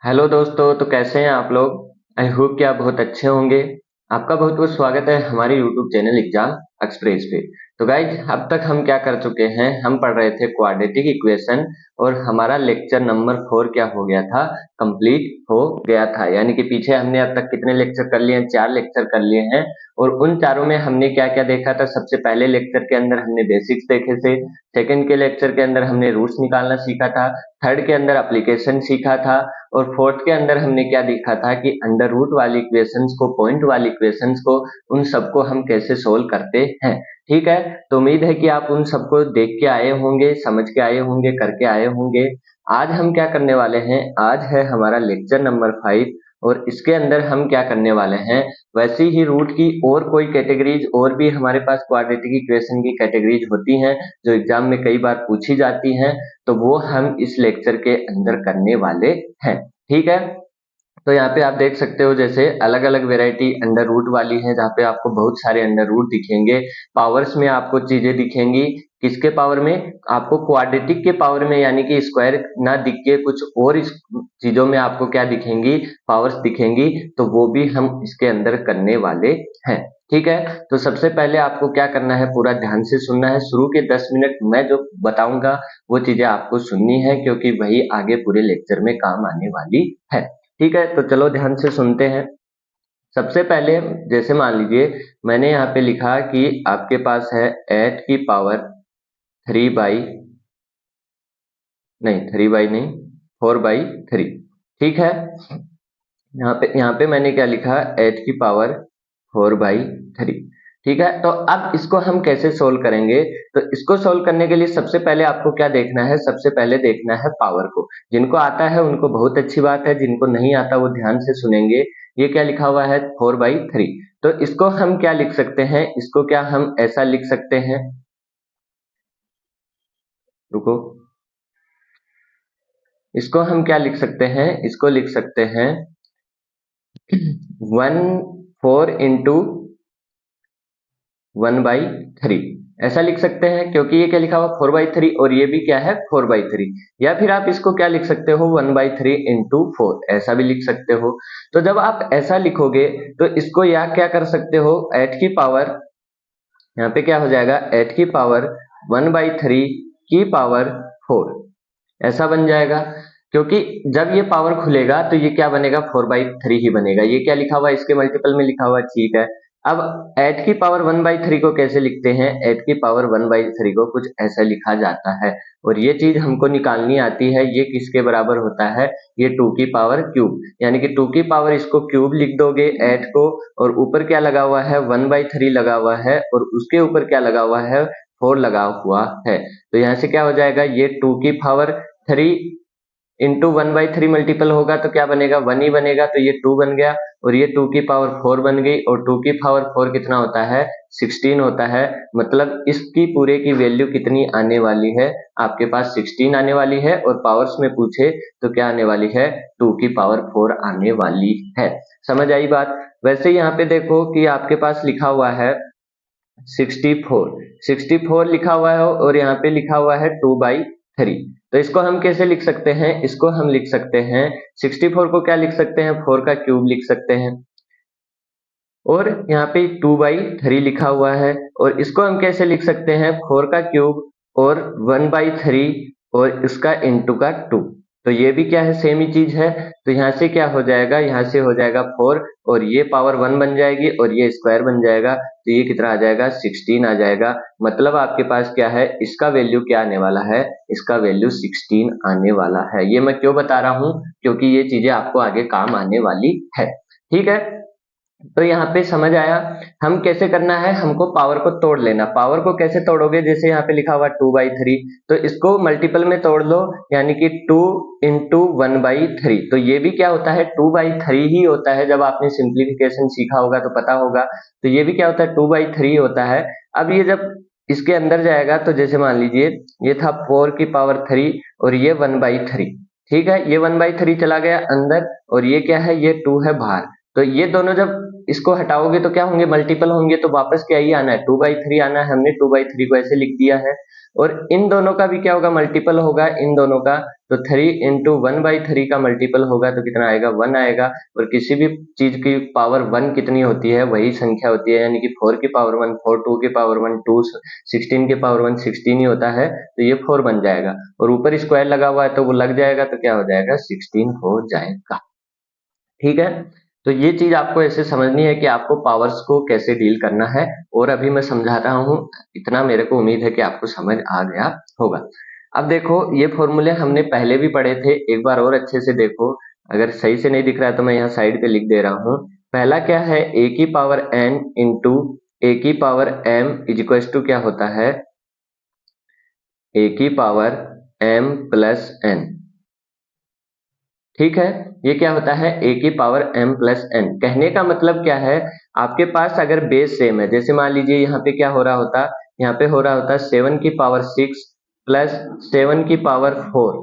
Hello दोस्तों, तो कैसे हैं आप लोग। आई होप कि आप बहुत अच्छे होंगे। आपका बहुत बहुत स्वागत है हमारे यूट्यूब चैनल एग्जाम एक्सप्रेस पे। तो गाइज, अब तक हम क्या कर चुके हैं, हम पढ़ रहे थे क्वाड्रेटिक इक्वेशन और हमारा लेक्चर नंबर 4 क्या हो गया था, कंप्लीट हो गया था। यानी कि पीछे हमने अब तक कितने लेक्चर कर लिए हैं, 4 लेक्चर कर लिए हैं। और उन चारों में हमने क्या क्या देखा था। सबसे पहले लेक्चर के अंदर हमने बेसिक्स देखे थे, सेकंड के लेक्चर के अंदर हमने रूट्स निकालना सीखा था, थर्ड के अंदर एप्लीकेशन सीखा था, और फोर्थ के अंदर हमने क्या देखा था कि अंडर रूट वाली इक्वेशंस को, पॉइंट वाली इक्वेशंस को, उन सबको हम कैसे सोल्व करते हैं। ठीक है, तो उम्मीद है कि आप उन सबको देख के आए होंगे, समझ के आए होंगे, करके आए होंगे। आज हम क्या करने वाले हैं, आज है हमारा लेक्चर नंबर 5 और इसके अंदर हम क्या करने वाले हैं, वैसी ही रूट की और कोई कैटेगरीज और भी हमारे पास क्वाड्रेटिक इक्वेशन की कैटेगरीज होती हैं जो एग्जाम में कई बार पूछी जाती हैं, तो वो हम इस लेक्चर के अंदर करने वाले हैं। ठीक है, तो यहाँ पे आप देख सकते हो जैसे अलग अलग वेराइटी अंडर रूट वाली है, जहाँ पे आपको बहुत सारे अंडर रूट दिखेंगे। पावर्स में आपको चीजें दिखेंगी, किसके पावर में, आपको क्वाड्रेटिक के पावर में, यानी कि स्क्वायर ना दिख के कुछ और इस चीजों में आपको क्या दिखेंगी, पावर्स दिखेंगी। तो वो भी हम इसके अंदर करने वाले हैं। ठीक है, तो सबसे पहले आपको क्या करना है, पूरा ध्यान से सुनना है। शुरू के 10 मिनट मैं जो बताऊंगा वो चीजें आपको सुननी है, क्योंकि वही आगे पूरे लेक्चर में काम आने वाली है। ठीक है, तो चलो ध्यान से सुनते हैं। सबसे पहले जैसे मान लीजिए मैंने यहाँ पे लिखा कि आपके पास है 8 की पावर 3 बाई, नहीं 3 बाई नहीं, 4/3। ठीक है, यहाँ पे मैंने क्या लिखा, 8 की पावर 4/3। ठीक है, तो अब इसको हम कैसे सोल्व करेंगे। तो इसको सोल्व करने के लिए सबसे पहले आपको क्या देखना है, सबसे पहले देखना है पावर को। जिनको आता है उनको बहुत अच्छी बात है, जिनको नहीं आता वो ध्यान से सुनेंगे। ये क्या लिखा हुआ है, 4/3। तो इसको हम क्या लिख सकते हैं, इसको क्या हम ऐसा लिख सकते हैं, रुको, इसको हम क्या लिख सकते हैं, इसको लिख सकते हैं 1/4 ऐसा लिख सकते हैं, क्योंकि ये क्या लिखा हुआ 4/3 और ये भी क्या है 4/3। या फिर आप इसको क्या लिख सकते हो, 1/3 × 4, ऐसा भी लिख सकते हो। तो जब आप ऐसा लिखोगे तो इसको या क्या कर सकते हो, 8 की पावर, यहाँ पे क्या हो जाएगा, 8 की पावर 1/3 की पावर 4, ऐसा बन जाएगा। क्योंकि जब ये पावर खुलेगा तो ये क्या बनेगा, 4/3 ही बनेगा। ये क्या लिखा हुआ है, इसके मल्टीपल में लिखा हुआ है। ठीक है, अब 8 की पावर 1/3 को कैसे लिखते हैं, 8 की पावर 1/3 को कुछ ऐसा लिखा जाता है। और ये चीज हमको निकालनी आती है, ये किसके बराबर होता है, ये 2 की पावर क्यूब, यानी कि 2 की पावर इसको क्यूब लिख दोगे 8 को, और ऊपर क्या लगा हुआ है, 1/3 लगा हुआ है, और उसके ऊपर क्या लगा हुआ है, 4 लगा हुआ है। तो यहाँ से क्या हो जाएगा, ये 2 की पावर 3 इंटू 1/3 मल्टीपल होगा तो क्या बनेगा, 1 ही बनेगा। तो ये 2 बन गया, और ये 2 की पावर 4 बन गई, और 2 की पावर 4 कितना होता है, 16 होता है। मतलब इसकी पूरे की वैल्यू कितनी आने वाली है, आपके पास 16 आने वाली है। और पावर्स में पूछे तो क्या आने वाली है, 2 की पावर 4 आने वाली है। समझ आई बात। वैसे यहाँ पे देखो कि आपके पास लिखा हुआ है 64 लिखा हुआ है, और यहाँ पे लिखा हुआ है 2/3। तो इसको हम कैसे लिख सकते हैं, इसको हम लिख सकते हैं 64 को क्या लिख सकते हैं, 4 का क्यूब लिख सकते हैं। और यहाँ पे 2/3 लिखा हुआ है, और इसको हम कैसे लिख सकते हैं, 4 का क्यूब और 1/3 और इसका इंटू का 2। तो ये भी क्या है, सेम ही चीज है। तो यहाँ से क्या हो जाएगा, यहाँ से हो जाएगा 4, और ये पावर 1 बन जाएगी, और ये स्क्वायर बन जाएगा। तो ये कितना आ जाएगा, 16 आ जाएगा। मतलब आपके पास क्या है, इसका वैल्यू क्या आने वाला है, इसका वैल्यू 16 आने वाला है। ये मैं क्यों बता रहा हूँ, क्योंकि ये चीजें आपको आगे काम आने वाली है। ठीक है, तो यहाँ पे समझ आया हम कैसे करना है, हमको पावर को तोड़ लेना। पावर को कैसे तोड़ोगे, जैसे यहाँ पे लिखा हुआ 2/3, तो इसको मल्टीपल में तोड़ लो, यानी कि 2 इंटू 1/3। तो ये भी क्या होता है, 2/3 ही होता है। जब आपने सिंप्लीफिकेशन सीखा होगा तो पता होगा। तो ये भी क्या होता है, 2/3 होता है। अब ये जब इसके अंदर जाएगा तो जैसे मान लीजिए ये था 4 की पावर 3 और ये 1/3। ठीक है, ये 1/3 चला गया अंदर, और ये क्या है, ये 2 है बाहर। तो ये दोनों जब इसको हटाओगे तो क्या होंगे, मल्टीपल होंगे। तो वापस क्या ही आना है, 2/3 आना है। हमने 2/3 को ऐसे लिख दिया है। और इन दोनों का भी क्या होगा, मल्टीपल होगा इन दोनों का, तो 3 इंटू 1/3 का मल्टीपल होगा तो कितना आएगा, 1 आएगा। और किसी भी चीज की पावर 1 कितनी होती है, वही संख्या होती है, यानी कि 4 की पावर 1 4, 2 की पावर 1 2, 16 की पावर 1 16 ही होता है, तो ये 4 बन जाएगा। और ऊपर स्क्वायर लगा हुआ है तो वो लग जाएगा, तो क्या हो जाएगा, 16 हो जाएगा। ठीक है, तो ये चीज आपको ऐसे समझनी है कि आपको पावर्स को कैसे डील करना है, और अभी मैं समझाता हूँ। इतना मेरे को उम्मीद है कि आपको समझ आ गया होगा। अब देखो, ये फॉर्मूले हमने पहले भी पढ़े थे, एक बार और अच्छे से देखो। अगर सही से नहीं दिख रहा है तो मैं यहाँ साइड पे लिख दे रहा हूँ। पहला क्या है, ए की पावर n इंटू ए की power m is equal to क्या होता है, ए की पावर m प्लस n। ठीक है, ये क्या होता है, a की पावर m प्लस n। कहने का मतलब क्या है, आपके पास अगर बेस सेम है, जैसे मान लीजिए यहाँ पे क्या हो रहा होता, यहाँ पे हो रहा होता 7 की पावर 6 प्लस 7 की पावर 4,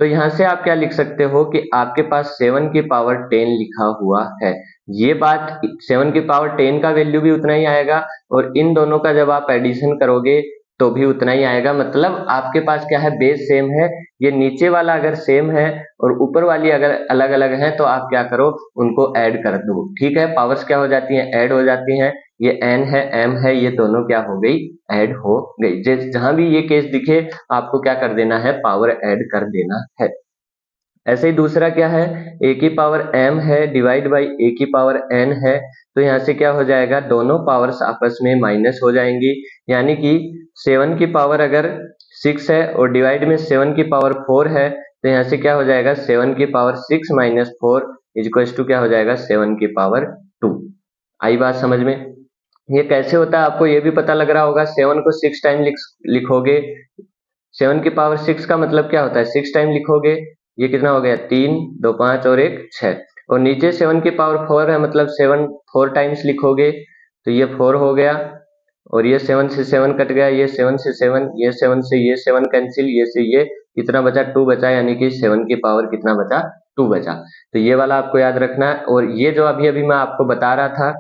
तो यहाँ से आप क्या लिख सकते हो कि आपके पास 7 की पावर 10 लिखा हुआ है। ये बात, 7 की पावर 10 का वैल्यू भी उतना ही आएगा, और इन दोनों का जब आप एडिशन करोगे तो भी उतना ही आएगा। मतलब आपके पास क्या है, बेस सेम है। ये नीचे वाला अगर सेम है और ऊपर वाली अगर अलग अलग है, तो आप क्या करो, उनको ऐड कर दो। ठीक है, पावर्स क्या हो जाती हैं, ऐड हो जाती हैं। ये n है, m है, ये दोनों क्या हो गई, ऐड हो गई। जहां भी ये केस दिखे, आपको क्या कर देना है, पावर ऐड कर देना है। ऐसे ही दूसरा क्या है, a की पावर m है डिवाइड बाई a की पावर n है, तो यहाँ से क्या हो जाएगा, दोनों पावर्स आपस में माइनस हो जाएंगी। यानी कि 7 की पावर अगर 6 है और डिवाइड में 7 की पावर 4 है, तो यहाँ से क्या हो जाएगा, 7 की पावर 6 माइनस 4 इज टू क्या हो जाएगा, 7 की पावर 2। आई बात समझ में। ये कैसे होता है आपको ये भी पता लग रहा होगा। 7 को 6 टाइम लिखोगे, 7 की पावर 6 का मतलब क्या होता है, 6 टाइम लिखोगे, ये कितना हो गया, 3 2 5 और 1 6। और नीचे 7 की पावर 4 है, मतलब 7 4 टाइम्स लिखोगे, तो ये 4 हो गया। और ये 7 से 7 कट गया, ये 7 से 7, ये 7 से ये 7 कैंसिल, ये से ये कितना बचा, 2 बचा, यानी कि 7 की पावर कितना बचा, 2 बचा। तो ये वाला आपको याद रखना है। और ये जो अभी अभी मैं आपको बता रहा था,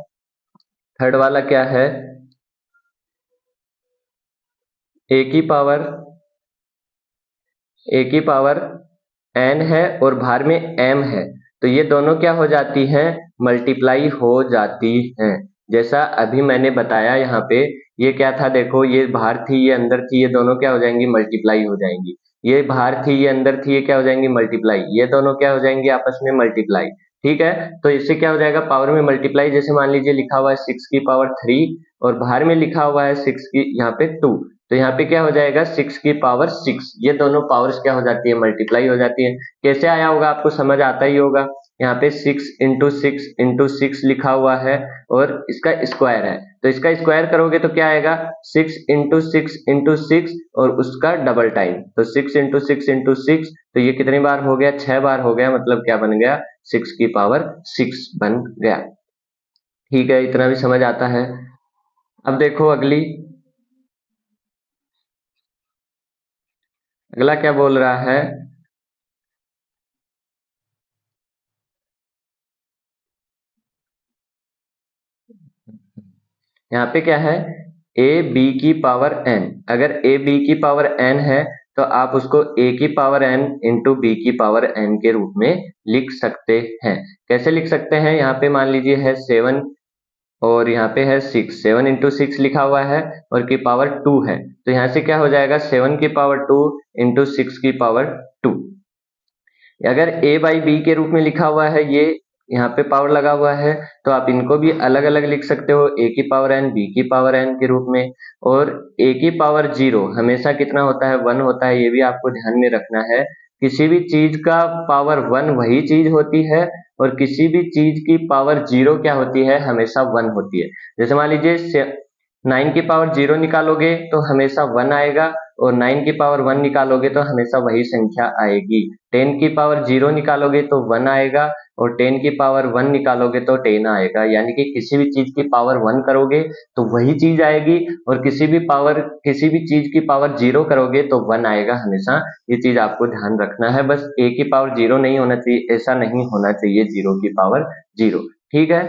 थर्ड वाला क्या है, ए की पावर n है और बाहर में m है, तो ये दोनों क्या हो जाती हैं, मल्टीप्लाई हो जाती हैं। जैसा अभी मैंने बताया यहाँ पे, ये क्या था, देखो ये बाहर थी ये अंदर थी, ये दोनों क्या हो जाएंगी, मल्टीप्लाई हो जाएंगी। ये बाहर थी ये अंदर थी, ये क्या हो जाएंगी, मल्टीप्लाई। ये दोनों क्या हो जाएंगे, आपस में मल्टीप्लाई। ठीक है, तो इससे क्या हो जाएगा, पावर में मल्टीप्लाई। जैसे मान लीजिए लिखा हुआ है 6 की पावर 3 और बाहर में लिखा हुआ है 6 की यहाँ पे 2, तो यहाँ पे क्या हो जाएगा, 6 की पावर 6। ये दोनों पावर्स क्या हो जाती है, मल्टीप्लाई हो जाती है। कैसे आया होगा आपको समझ आता ही होगा। यहाँ पे 6 लिखा हुआ है और इसका स्क्वायर है, तो इसका स्क्वायर करोगे तो क्या आएगा, 6 और उसका डबल टाइम, तो 6 तो ये कितनी बार हो गया, 6 बार हो गया। मतलब क्या बन गया, 6 की पावर 6 बन गया। ठीक है, इतना भी समझ आता है। अब देखो अगला क्या बोल रहा है, यहाँ पे क्या है, ए बी की पावर n। अगर ए बी की पावर n है, तो आप उसको a की पावर n इंटू बी की पावर n के रूप में लिख सकते हैं। कैसे लिख सकते हैं, यहाँ पे मान लीजिए है 7 और यहाँ पे है 6, 7 इंटू 6 लिखा हुआ है और की पावर 2 है, तो यहाँ से क्या हो जाएगा, 7 की पावर 2 इंटू 6 की पावर 2। अगर a बाई बी के रूप में लिखा हुआ है, ये यहाँ पे पावर लगा हुआ है, तो आप इनको भी अलग अलग लिख सकते हो, a की पावर n b की पावर n के रूप में। और a की पावर 0 हमेशा कितना होता है, 1 होता है, ये भी आपको ध्यान में रखना है। किसी भी चीज का पावर 1 वही चीज होती है, और किसी भी चीज की पावर 0 क्या होती है, हमेशा 1 होती है। जैसे मान लीजिए 9 की पावर 0 निकालोगे तो हमेशा 1 आएगा, और 9 की पावर 1 निकालोगे तो हमेशा वही संख्या आएगी। 10 की पावर 0 निकालोगे तो 1 आएगा, और 10 की पावर 1 निकालोगे तो 10 आएगा। यानी कि किसी भी चीज की पावर 1 करोगे तो वही चीज आएगी, और किसी भी चीज की पावर 0 करोगे तो 1 आएगा हमेशा। ये चीज आपको ध्यान रखना है। बस a की पावर 0 नहीं होना चाहिए, ऐसा नहीं होना चाहिए 0 की पावर 0। ठीक है,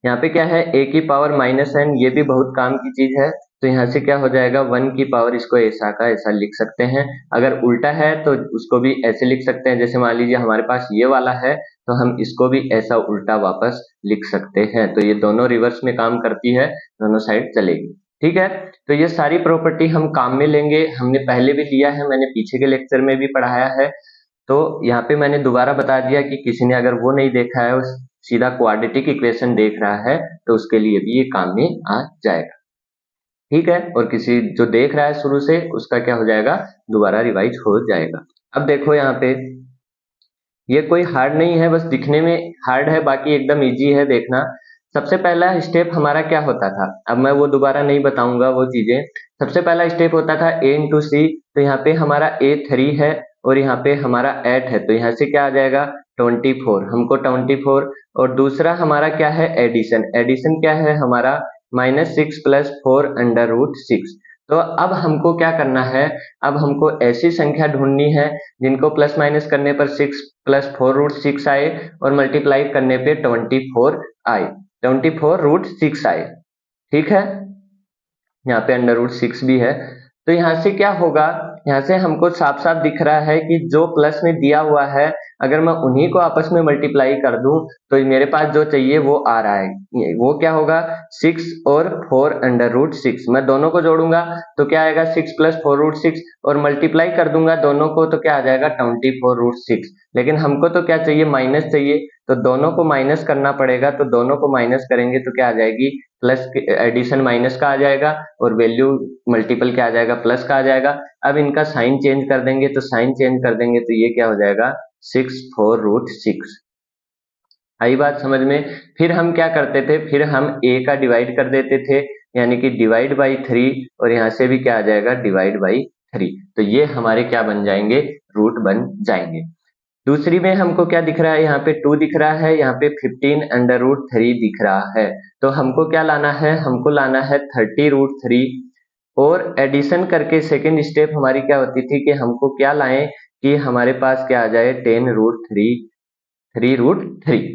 यहाँ पे क्या है a की पावर -n, ये भी बहुत काम की चीज है। तो यहाँ से क्या हो जाएगा 1 की पावर, इसको ऐसा का ऐसा लिख सकते हैं। अगर उल्टा है तो उसको भी ऐसे लिख सकते हैं। जैसे मान लीजिए हमारे पास ये वाला है तो हम इसको भी ऐसा उल्टा वापस लिख सकते हैं। तो ये दोनों रिवर्स में काम करती है, दोनों साइड चलेगी। ठीक है, तो ये सारी प्रॉपर्टी हम काम में लेंगे। हमने पहले भी लिया है, मैंने पीछे के लेक्चर में भी पढ़ाया है। तो यहाँ पे मैंने दोबारा बता दिया कि किसी ने अगर वो नहीं देखा है, सीधा क्वाड्रेटिक इक्वेशन देख रहा है, तो उसके लिए भी ये काम में आ जाएगा। ठीक है, और किसी जो देख रहा है शुरू से, उसका क्या हो जाएगा, दोबारा रिवाइज हो जाएगा। अब देखो यहाँ पे ये कोई हार्ड नहीं है, बस दिखने में हार्ड है, बाकी एकदम इजी है देखना। सबसे पहला स्टेप हमारा क्या होता था, अब मैं वो दोबारा नहीं बताऊंगा वो चीजें। सबसे पहला स्टेप होता था a इंटू सी। तो यहाँ पे हमारा a 3 है और यहाँ पे हमारा 8 है, तो यहाँ से क्या आ जाएगा 24, हमको 24। और दूसरा हमारा क्या है एडिशन। एडिशन क्या है हमारा -6 + 4 √6। तो अब हमको क्या करना है, अब हमको ऐसी संख्या ढूंढनी है जिनको प्लस माइनस करने पर 6 + 4√6 आए और मल्टीप्लाई करने पे 24 आए, 24√6 आए। ठीक है, यहाँ पे √6 भी है। तो यहाँ से क्या होगा, यहाँ से हमको साफ साफ दिख रहा है कि जो प्लस में दिया हुआ है, अगर मैं उन्हीं को आपस में मल्टीप्लाई कर दूं तो मेरे पास जो चाहिए वो आ रहा है। वो क्या होगा 6 और 4 √6। मैं दोनों को जोड़ूंगा तो क्या आएगा 6 + 4√6 और मल्टीप्लाई कर दूंगा दोनों को तो क्या आ जाएगा 24√6। लेकिन हमको तो क्या चाहिए माइनस चाहिए, तो दोनों को माइनस करना पड़ेगा। तो दोनों को माइनस करेंगे तो क्या आ जाएगी प्लस, एडिशन माइनस का आ जाएगा और वैल्यू मल्टीपल क्या आ जाएगा प्लस का आ जाएगा। अब इनका साइन चेंज कर देंगे, तो साइन चेंज कर देंगे तो ये क्या हो जाएगा 6 4√6। आई बात समझ में। फिर हम क्या करते थे, फिर हम a का डिवाइड कर देते थे, यानी कि डिवाइड बाई 3, और यहाँ से भी क्या आ जाएगा डिवाइड बाई 3। तो ये हमारे क्या बन जाएंगे, रूट बन जाएंगे। दूसरी में हमको क्या दिख रहा है, यहाँ पे 2 दिख रहा है, यहाँ पे 15 √3 दिख रहा है। तो हमको क्या लाना है, हमको लाना है 30√3। और एडिशन करके सेकेंड स्टेप हमारी क्या होती थी कि हमको क्या लाएं कि हमारे पास क्या आ जाए 10√3, 3√3।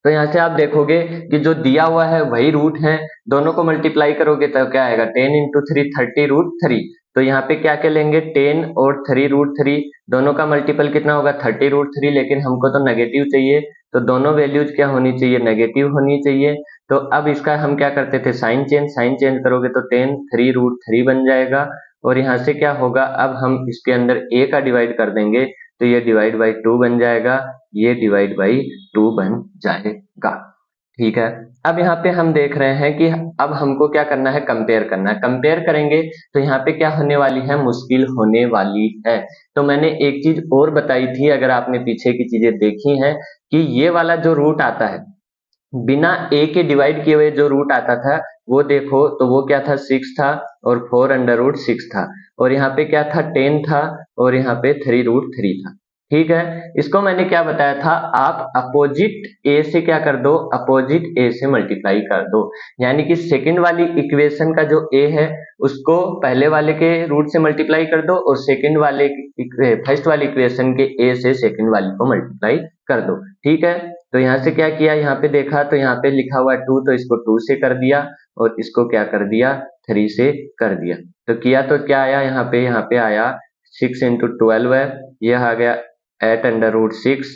तो यहाँ से आप देखोगे कि जो दिया हुआ है वही रूट है, दोनों को मल्टीप्लाई करोगे तो क्या आएगा 10 × 3 30√3। तो यहाँ पे क्या क्या लेंगे 10 और 3√3, दोनों का मल्टीपल कितना होगा 30√3। लेकिन हमको तो नेगेटिव चाहिए, तो दोनों वैल्यूज क्या होनी चाहिए नेगेटिव होनी चाहिए। तो अब इसका हम क्या करते थे साइन चेंज, साइन चेंज करोगे तो 10 3√3 बन जाएगा। और यहाँ से क्या होगा, अब हम इसके अंदर a का डिवाइड कर देंगे तो ये डिवाइड बाई 2 बन जाएगा, ये डिवाइड बाई 2 बन जाएगा। ठीक है, अब यहाँ पे हम देख रहे हैं कि अब हमको क्या करना है कंपेयर करना है। कंपेयर करेंगे तो यहाँ पे क्या होने वाली है, मुश्किल होने वाली है। तो मैंने एक चीज और बताई थी, अगर आपने पीछे की चीजें देखी हैं, कि ये वाला जो रूट आता है बिना a के डिवाइड किए हुए जो रूट आता था वो देखो, तो वो क्या था 6 था और 4 √6 था, और यहाँ पे क्या था 10 था और यहाँ पे 3√3 था। ठीक है, इसको मैंने क्या बताया था, आप अपोजिट a से क्या कर दो, अपोजिट a से मल्टीप्लाई कर दो। यानी कि सेकंड वाली इक्वेशन का जो a है उसको पहले वाले के रूट से मल्टीप्लाई कर दो, और सेकंड वाले फर्स्ट वाली इक्वेशन के a से सेकंड वाली को मल्टीप्लाई कर दो। ठीक है, तो यहाँ से क्या किया, यहाँ पे देखा तो यहाँ पे लिखा हुआ है 2, तो इसको 2 से कर दिया और इसको क्या कर दिया 3 से कर दिया। तो किया तो क्या आया, यहाँ पे आया 6 × 12 है, ये आ गया 8 √6,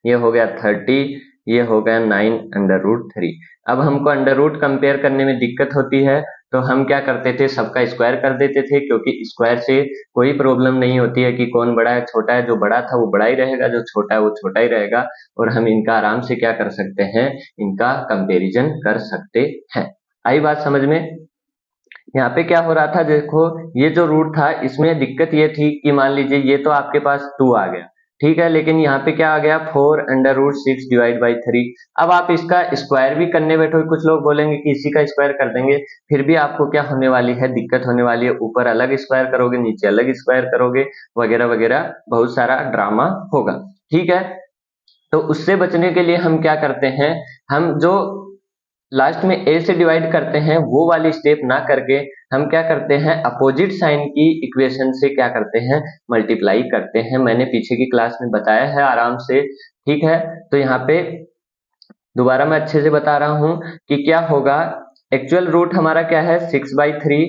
ये हो गया 30, ये हो गया 9 √3। अब हमको अंडर रूट कंपेयर करने में दिक्कत होती है, तो हम क्या करते थे सबका स्क्वायर कर देते थे, क्योंकि स्क्वायर से कोई प्रॉब्लम नहीं होती है कि कौन बड़ा है छोटा है। जो बड़ा था वो बड़ा ही रहेगा, जो छोटा है वो छोटा ही रहेगा, और हम इनका आराम से क्या कर सकते हैं, इनका कंपैरिजन कर सकते हैं। आई बात समझ में। यहाँ पे क्या हो रहा था देखो, ये जो रूट था इसमें दिक्कत ये थी कि मान लीजिए ये तो आपके पास 2 आ गया, ठीक है, लेकिन यहाँ पे क्या आ गया 4 √6 डिवाइड बाई 3। अब आप इसका स्क्वायर भी करने बैठो, कुछ लोग बोलेंगे कि इसी का स्क्वायर कर देंगे, फिर भी आपको क्या होने वाली है, दिक्कत होने वाली है। ऊपर अलग स्क्वायर करोगे, नीचे अलग स्क्वायर करोगे, वगैरह वगैरह बहुत सारा ड्रामा होगा। ठीक है, तो उससे बचने के लिए हम क्या करते हैं, हम जो लास्ट में a से डिवाइड करते हैं वो वाली स्टेप ना करके हम क्या करते हैं, अपोजिट साइन की इक्वेशन से क्या करते हैं, मल्टीप्लाई करते हैं। मैंने पीछे की क्लास में बताया है आराम से। ठीक है, तो यहाँ पे दोबारा मैं अच्छे से बता रहा हूं कि क्या होगा। एक्चुअल रूट हमारा क्या है 6/3,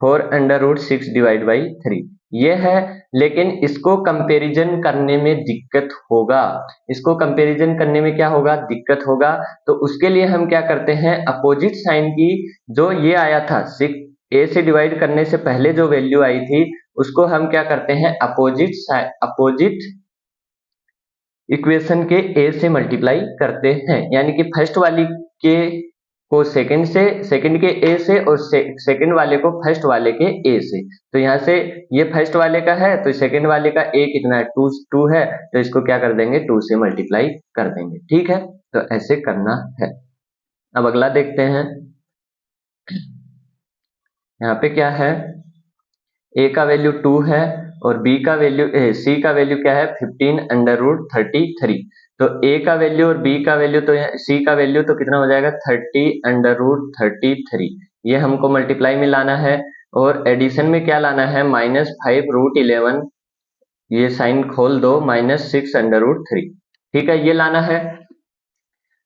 4√6 डिवाइड बाई 3 ये है। लेकिन इसको कंपैरिजन करने में दिक्कत होगा, इसको कंपैरिजन करने में क्या होगा, दिक्कत होगा। तो उसके लिए हम क्या करते हैं, अपोजिट साइन की जो ये आया था 6 a से डिवाइड करने से पहले जो वैल्यू आई थी उसको हम क्या करते हैं, अपोजिट इक्वेशन के a से मल्टीप्लाई करते हैं। यानी कि फर्स्ट वाली के को सेकंड से, सेकंड के a से, और सेकंड वाले को फर्स्ट वाले के a से। तो यहाँ से ये फर्स्ट वाले का है तो सेकंड वाले का a कितना है, 2 है, तो इसको क्या कर देंगे, 2 से मल्टीप्लाई कर देंगे। ठीक है, तो ऐसे करना है। अब अगला देखते हैं। यहाँ पे क्या है, a का वैल्यू 2 है और b का वैल्यू c का वैल्यू क्या है 15√33। तो a का वैल्यू और b का वैल्यू तो c का वैल्यू तो कितना हो जाएगा 30√33। ये हमको मल्टीप्लाई में लाना है और एडिशन में क्या लाना है, -5√11। ये साइन खोल दो, -6√3। ठीक है, ये लाना है।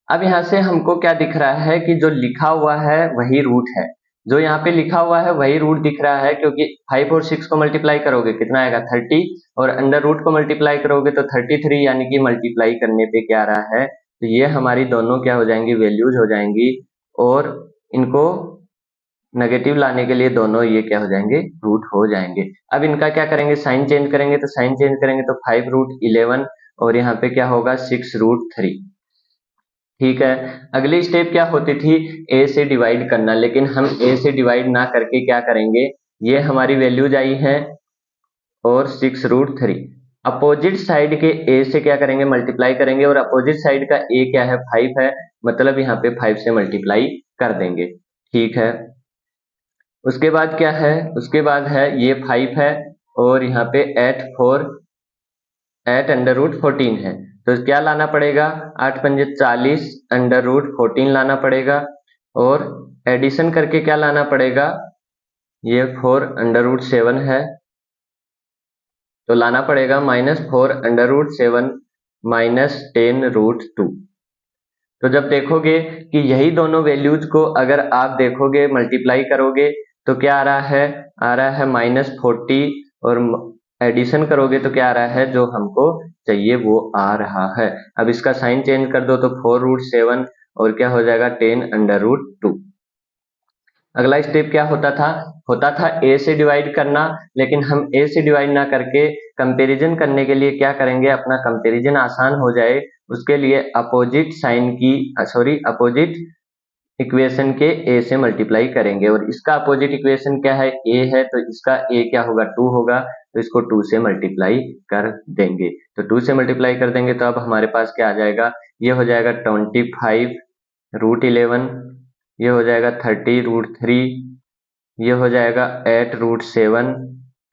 अब यहाँ से हमको क्या दिख रहा है कि जो लिखा हुआ है वही रूट है, जो यहाँ पे लिखा हुआ है वही रूट दिख रहा है, क्योंकि 5 और 6 को मल्टीप्लाई करोगे कितना आएगा 30, और अंडर रूट को मल्टीप्लाई करोगे तो 33, यानी कि मल्टीप्लाई करने पे क्या आ रहा है, तो ये हमारी दोनों क्या हो जाएंगी, वैल्यूज हो जाएंगी, और इनको नेगेटिव लाने के लिए दोनों ये क्या हो जाएंगे, रूट हो जाएंगे। अब इनका क्या करेंगे, साइन चेंज करेंगे। तो साइन चेंज करेंगे तो 5√11 और यहाँ पे क्या होगा 6√3। ठीक है, अगली स्टेप क्या होती थी, a से डिवाइड करना, लेकिन हम a से डिवाइड ना करके क्या करेंगे, ये हमारी वैल्यूज आई हैं और 6√3 अपोजिट साइड के a से क्या करेंगे, मल्टीप्लाई करेंगे, और अपोजिट साइड का a क्या है 5 है, मतलब यहाँ पे 5 से मल्टीप्लाई कर देंगे। ठीक है, उसके बाद क्या है, उसके बाद है ये 5 है और यहाँ पे 8√14 है, तो क्या लाना पड़ेगा, 8 पंजे 40 √14 लाना पड़ेगा, और एडिशन करके क्या लाना पड़ेगा, ये 4√7 है, तो लाना पड़ेगा -4√7 -10√2। तो जब देखोगे कि यही दोनों वैल्यूज को अगर आप देखोगे मल्टीप्लाई करोगे तो क्या आ रहा है, -40, और एडिशन करोगे तो क्या आ रहा है, जो हमको चाहिए वो आ रहा है। अब इसका साइन चेंज कर दो तो 4√7 और क्या हो जाएगा 10√2। अगला स्टेप क्या होता था, a से डिवाइड करना, लेकिन हम a से डिवाइड ना करके कंपैरिजन करने के लिए क्या करेंगे, अपना कंपैरिजन आसान हो जाए उसके लिए अपोजिट साइन की अपोजिट इक्वेशन के a से मल्टीप्लाई करेंगे। और इसका अपोजिट इक्वेशन क्या है, a है, तो इसका a क्या होगा 2 होगा, तो इसको 2 से मल्टीप्लाई कर देंगे। तो 2 से मल्टीप्लाई कर देंगे तो अब हमारे पास क्या आ जाएगा, ये हो जाएगा 25√11, ये हो जाएगा 30√3, ये हो जाएगा 8√7,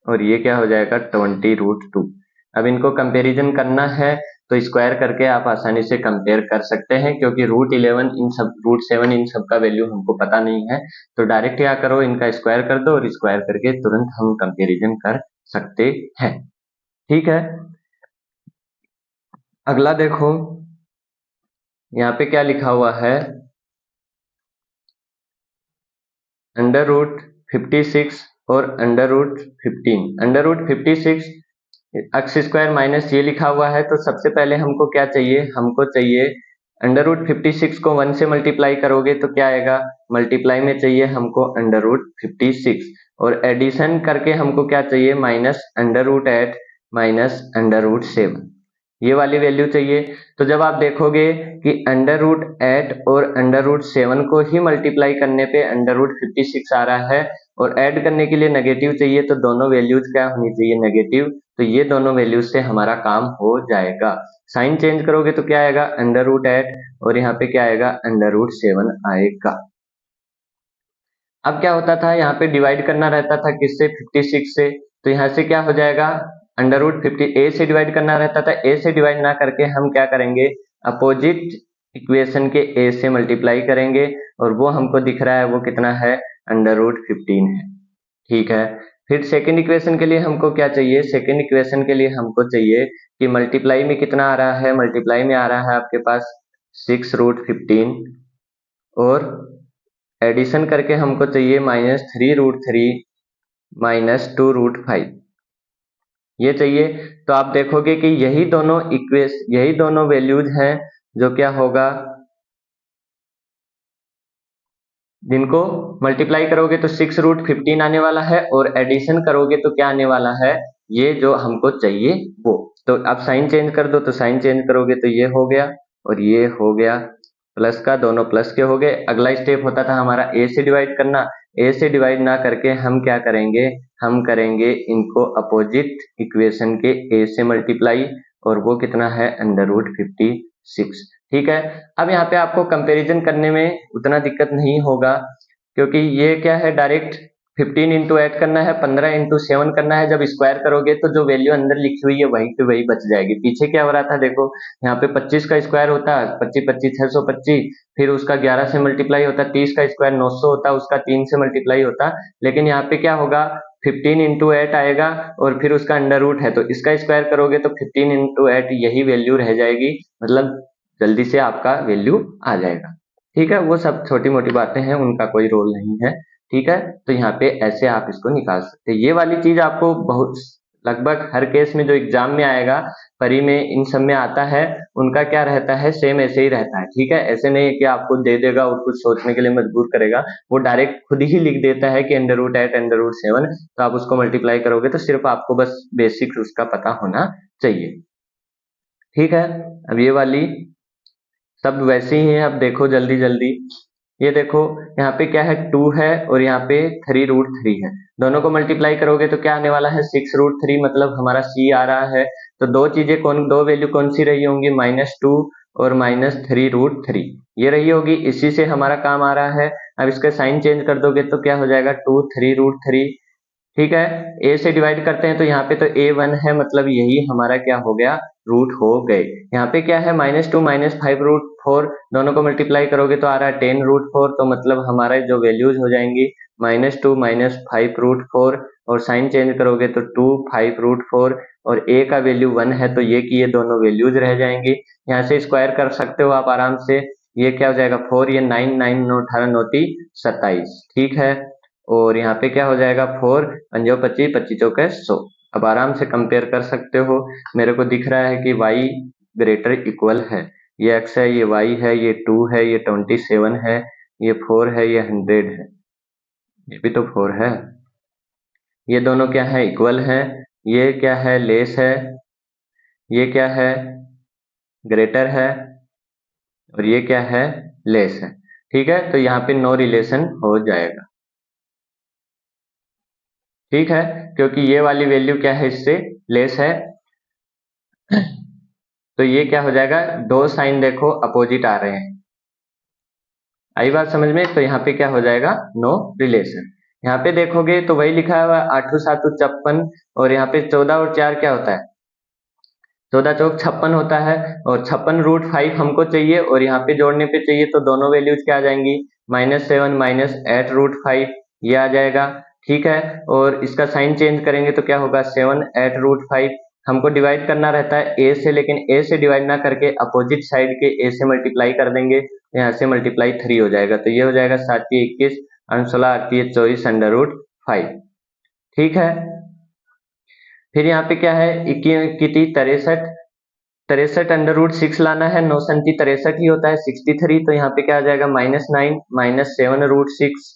और ये क्या हो जाएगा 20√2। अब इनको कंपैरिजन करना है तो स्क्वायर करके आप आसानी से कंपेयर कर सकते हैं, क्योंकि √11 इन सब, √7 इन सब का वैल्यू हमको पता नहीं है, तो डायरेक्ट क्या करो, इनका स्क्वायर कर दो और स्क्वायर करके तुरंत हम कंपैरिजन कर सकते हैं। ठीक है, अगला देखो, यहाँ पे क्या लिखा हुआ है, √56 और √15। √56 एक्स स्क्वायर माइनस ये लिखा हुआ है, तो सबसे पहले हमको क्या चाहिए, हमको चाहिए √56 को 1 से मल्टीप्लाई करोगे तो क्या आएगा, मल्टीप्लाई में चाहिए हमको √56, और एडिशन करके हमको क्या चाहिए, -√8 -√7, ये वाली वैल्यू चाहिए। तो जब आप देखोगे कि √8 और √7 को ही मल्टीप्लाई करने पे √56 आ रहा है, और ऐड करने के लिए नेगेटिव चाहिए, तो दोनों वैल्यूज क्या होनी चाहिए, नेगेटिव, तो ये दोनों वैल्यूज से हमारा काम हो जाएगा। साइन चेंज करोगे तो क्या आएगा, √8, और यहाँ पे क्या आएगा, √7 आएगा। अब क्या होता था, यहाँ पे डिवाइड करना रहता था किससे, 56 से, तो यहाँ से क्या हो जाएगा, √50 a से डिवाइड करना रहता था, a से डिवाइड ना करके हम क्या करेंगे, अपोजिट इक्वेशन के a से मल्टीप्लाई करेंगे, और वो हमको दिख रहा है वो कितना है, √15 है। ठीक है, फिर सेकंड इक्वेशन के लिए हमको क्या चाहिए, सेकंड इक्वेशन के लिए हमको चाहिए कि मल्टीप्लाई में कितना आ रहा है, मल्टीप्लाई में आ रहा है आपके पास 6√15 और एडिशन करके हमको चाहिए -3√3 -2√5 ये चाहिए। तो आप देखोगे कि यही दोनों वैल्यूज हैं जो क्या होगा, जिनको मल्टीप्लाई करोगे तो 6√15 आने वाला है और एडिशन करोगे तो क्या आने वाला है, ये जो हमको चाहिए वो। तो आप साइन चेंज कर दो, तो साइन चेंज करोगे तो ये हो गया और ये हो गया, प्लस का दोनों प्लस के हो गए। अगला स्टेप होता था हमारा ए से डिवाइड करना। ए से डिवाइड ना करके हम क्या करेंगे, हम करेंगे इनको अपोजिट इक्वेशन के ए से मल्टीप्लाई, और वो कितना है √56। ठीक है। अब यहाँ पे आपको कंपैरिजन करने में उतना दिक्कत नहीं होगा, क्योंकि ये क्या है, डायरेक्ट 15 इंटू 8 करना है, 15 इंटू 7 करना है। जब स्क्वायर करोगे तो जो वैल्यू अंदर लिखी हुई है वही पे वही बच जाएगी। पीछे क्या हो रहा था, देखो यहाँ पे 25 का स्क्वायर होता, 25 25 625, फिर उसका 11 से मल्टीप्लाई होता, 30 का स्क्वायर 900 होता, उसका 3 से मल्टीप्लाई होता। लेकिन यहाँ पे क्या होगा, 15 इंटू 8 आएगा और फिर उसका अंडर रूट है, तो इसका स्क्वायर करोगे तो 15 इंटू 8 यही वैल्यू रह जाएगी, मतलब जल्दी से आपका वैल्यू आ जाएगा। ठीक है, वो सब छोटी मोटी बातें हैं, उनका कोई रोल नहीं है। ठीक है, तो यहाँ पे ऐसे आप इसको निकाल सकते हैं। ये वाली चीज आपको बहुत लगभग हर केस में जो एग्जाम में आएगा, परी में, इन सब में आता है, उनका क्या रहता है, सेम ऐसे ही रहता है। ठीक है, ऐसे नहीं है कि आपको दे देगा और कुछ सोचने के लिए मजबूर करेगा, वो डायरेक्ट खुद ही लिख देता है कि √8 √7, तो आप उसको मल्टीप्लाई करोगे तो सिर्फ आपको बस बेसिक उसका पता होना चाहिए। ठीक है, अब ये वाली सब वैसे ही है। अब देखो जल्दी जल्दी, ये देखो यहाँ पे क्या है, 2 है और यहाँ पे 3√3 है। दोनों को मल्टीप्लाई करोगे तो क्या आने वाला है, 6√3, मतलब हमारा सी आ रहा है। तो दो वैल्यू कौन सी रही होंगी, -2 और -3√3, ये रही होगी। इसी से हमारा काम आ रहा है। अब इसका साइन चेंज कर दोगे तो क्या हो जाएगा, 2 3√3। ठीक है, ए से डिवाइड करते हैं तो यहाँ पे तो a1 है, मतलब यही हमारा क्या हो गया, रूट हो गए। यहाँ पे क्या है, -2 -5√4, दोनों को मल्टीप्लाई करोगे तो आ रहा है 10√4, तो मतलब हमारे जो वैल्यूज हो जाएंगी -2 -5√4, और साइन चेंज करोगे तो 2 5√4, और a का वैल्यू 1 है तो ये की ये दोनों वैल्यूज रह जाएंगी। यहाँ से स्क्वायर कर सकते हो आप आराम से, ये क्या हो जाएगा 4, ये 9 9 9 18 9 27। ठीक है, और यहाँ पे क्या हो जाएगा 4 5 25 25 चौके 100। अब आराम से कंपेयर कर सकते हो। मेरे को दिख रहा है कि y ग्रेटर इक्वल है, ये x है, ये y है, ये 2 है, ये 27 है, ये 4 है, ये 100 है, ये भी तो 4 है। ये दोनों क्या है, इक्वल है। ये क्या है, लेस है। ये क्या है, ग्रेटर है। और ये क्या है, लेस है। ठीक है, तो यहाँ पे नो रिलेशन हो जाएगा। ठीक है, क्योंकि ये वाली वैल्यू क्या है, इससे लेस है। तो ये क्या हो जाएगा, दो साइन देखो अपोजिट आ रहे हैं। आई बात समझ में? तो यहाँ पे क्या हो जाएगा, नो रिलेशन। यहाँ पे देखोगे तो वही लिखा हुआ 8 7 56, और यहाँ पे 14 और 4 क्या होता है, 14 चौक 56 होता है, और 56√5 हमको चाहिए, और यहाँ पे जोड़ने पे चाहिए तो दोनों वैल्यूज क्या आ जाएंगी, -7 -8√5, ये आ जाएगा। ठीक है, और इसका साइन चेंज करेंगे तो क्या होगा, 7 8√5। हमको डिवाइड करना रहता है ए से, लेकिन ए से डिवाइड ना करके अपोजिट साइड के ए से मल्टीप्लाई कर देंगे, यहाँ से मल्टीप्लाई 3 हो जाएगा, तो ये हो जाएगा 7 21 16 38 24 √5। ठीक है, फिर यहाँ पे क्या है, 63 63 √6 लाना है, 9 63 ही होता है 63, तो यहाँ पे क्या आ जाएगा, -9 -7√6,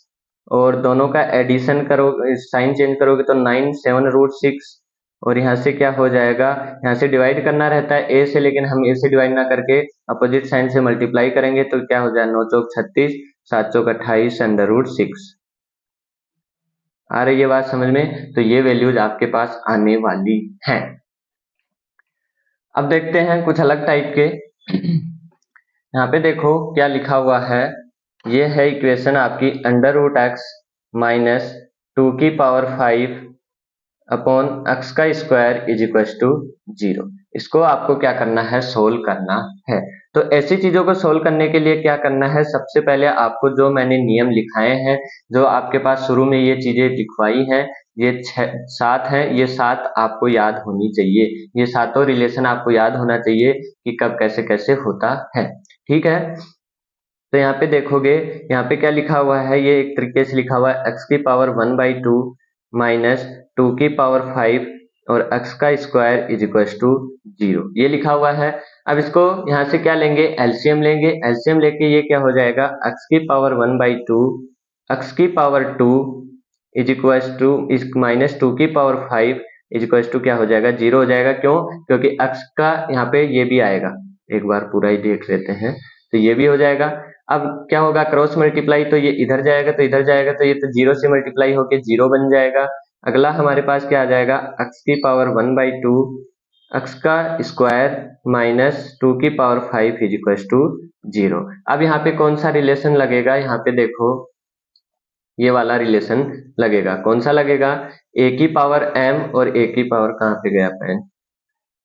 और दोनों का एडिशन करो, साइन चेंज करोगे तो 9 7√6, और यहाँ से क्या हो जाएगा, यहाँ से डिवाइड करना रहता है ए से, लेकिन हम ए से डिवाइड ना करके अपोजिट साइन से मल्टीप्लाई करेंगे, तो क्या हो जाए, 9 चौक 36 7 चौक 28 √6। आ रही है बात समझ में? तो ये वैल्यूज आपके पास आने वाली हैं। अब देखते हैं कुछ अलग टाइप के। यहाँ पे देखो क्या लिखा हुआ है, ये है इक्वेशन आपकी √x माइनस 2⁵ अपॉन x का स्क्वायर इज इक्वल टू 0। इसको आपको क्या करना है, सोल्व करना है। तो ऐसी चीजों को सोल्व करने के लिए क्या करना है, सबसे पहले आपको जो मैंने नियम लिखाए हैं, जो आपके पास शुरू में ये चीजें लिखवाई हैं, ये 7 है, ये 7 आपको याद होनी चाहिए। ये सातों रिलेशन आपको याद होना चाहिए कि कब कैसे कैसे होता है। ठीक है। तो यहाँ पे देखोगे, यहाँ पे क्या लिखा हुआ है, ये एक तरीके से लिखा हुआ है x की पावर 1/2 माइनस 2 की पावर 5 और x का स्क्वायर इज इक्वल टू 0, ये लिखा हुआ है। अब इसको यहाँ से क्या लेंगे, एलसीएम लेंगे। एलसीएम लेके ये क्या हो जाएगा, x की पावर 1/2 x की पावर 2 इज इक्वल टू इस माइनस 2 की पावर 5 इज इक्वल टू क्या हो जाएगा, 0 हो जाएगा। क्यों, क्योंकि x का यहाँ पे ये भी आएगा, एक बार पूरा ही देख लेते हैं, तो ये भी हो जाएगा। अब क्या होगा, क्रॉस मल्टीप्लाई, तो ये इधर जाएगा तो इधर जाएगा, तो ये तो 0 से मल्टीप्लाई होके 0 बन जाएगा। अगला हमारे पास क्या आ जाएगा, x की पावर 1/2 x का स्क्वायर माइनस 2 की पावर 5 इज इक्वल टू 0। अब यहाँ पे कौन सा रिलेशन लगेगा, यहाँ पे देखो ये वाला रिलेशन लगेगा। कौन सा लगेगा, a की पावर m और a की पावर, कहाँ पे गया पेन,